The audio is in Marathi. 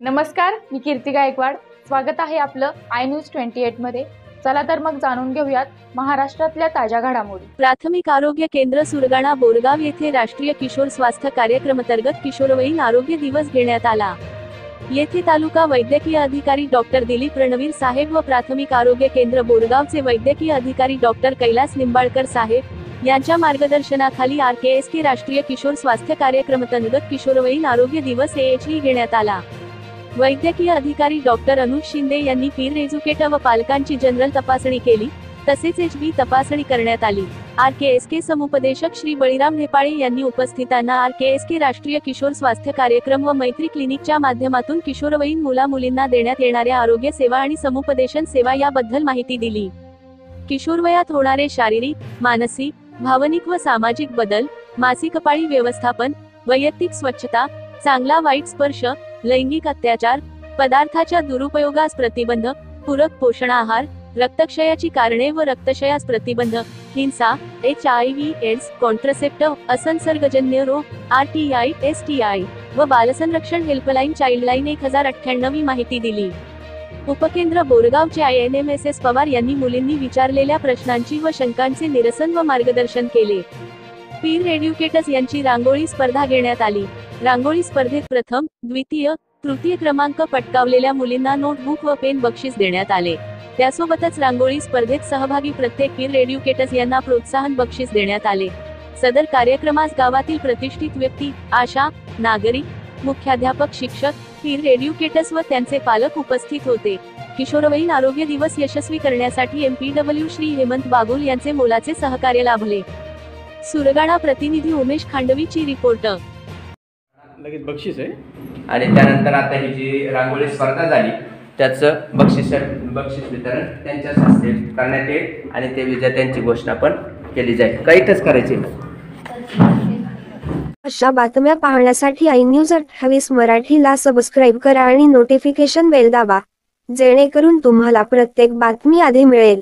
नमस्कार, मी कीर्ती गायकवाड। स्वागत आहे आपलं आय न्यूज 28 मध्ये। चला तर मग जाणून घेऊयात महाराष्ट्रातल्या ताज्या घडामोडी। प्राथमिक आरोग्य केंद्र सुरगाणा बोरगाव येथे राष्ट्रीय किशोर स्वास्थ्य कार्यक्रमांतर्गत किशोरवयीन आरोग्य दिवस घेण्यात आला। येथे तालुका वैद्यकीय अधिकारी डॉक्टर दिलीप रणवीर साहेब व प्राथमिक आरोग्य केंद्र बोरगावचे वैद्यकीय अधिकारी डॉक्टर कैलास निंबाळकर साहेब यांच्या मार्गदर्शनाखाली RKSK राष्ट्रीय किशोर स्वास्थ्य कार्यक्रमांतर्गत किशोरवयीन आरोग्य दिवस AHV घेण्यात आला। वैद्यकीय अधिकारी डॉक्टर अनुज शिंदे यांनी पीर एज्युकेटर व पालकांची जनरल तपासणी केली, तसेच HB तपासणी करण्यात आली। RKSK समुपदेशक श्री बळीराम नेपाळे यांनी उपस्थितांना RKSK राष्ट्रीय किशोर स्वास्थ्य कार्यक्रम व मैत्री क्लिनिकच्या माध्यमातून किशोरवयीन मुला-मुलींना देण्यात येणाऱ्या आरोग्य सेवा आणि समुपदेशन सेवा याबद्दल माहिती दिली। किशोरवयात होणारे शारीरिक, मानसिक, भावनिक व सामाजिक बदल, मासिक पाळी व्यवस्थापन, वैयक्तिक स्वच्छता, चांगला वाईट स्पर्श, लैंगिक अत्याचार, पदार्थाच्या दुरुपयोगास प्रतिबंध, पूरक पोषण आहार, रक्तक्षयाची कारणे व रक्तक्षयास प्रतिबंध, हिंसा, HIV एड्स, कॉन्ट्रासेप्टिव्ह, असंसर्गजन्य रोग, RTI STI व बालसंरक्षण हेल्पलाईन चाइल्डलाईन 1098 माहिती दिली। उपकेंद्र बोरगावचे INMSS पवार यांनी मुलींनी विचारलेल्या प्रश्नांची व शंकांचे निरसन व मार्गदर्शन केले। पीर एज्युकेटर्स यांची रांगोळी स्पर्धा घेण्यात आली। रांगोळी स्पर्धेत प्रथम, द्वितीय, तृतीय क्रमांक पटकावलेल्या मुलींना नोटबुक व पेन बक्षीस देण्यात आले। त्यासोबतच रांगोळी स्पर्धेत सहभागी प्रत्येक पीर एज्युकेटर्स यांना प्रोत्साहन बक्षीस देण्यात आले। सदर कार्यक्रमास गावातील प्रतिष्ठित व्यक्ती, आशा, नागरिक, मुख्याध्यापक, शिक्षक, पीर एज्युकेटर्स व त्यांचे पालक उपस्थित होते। किशोरवयीन आरोग्य दिवस यशस्वी करण्यासाठी MPW श्री हेमंत बागुल यांचे मोलाचे सहकार्य लाभले। सुरगाणा प्रतिनिधी उमेश खांडवीची रिपोर्ट। लगेच बक्षीस आहे आणि त्यानंतर आता ही जी रांगोळी स्पर्धा झाली त्याचं बक्षीस वितरण त्यांच्याच हस्ते करण्यात येईल आणि ते विजेत्यांची घोषणा पण केली जाईल। काहीच करायची अशा बातम्या पाहण्यासाठी आय न्यूज 28 मराठीला सबस्क्राईब करा आणि नोटिफिकेशन बेल दाबा, जेणेकरून तुम्हाला प्रत्येक बातमी आधी मिळेल।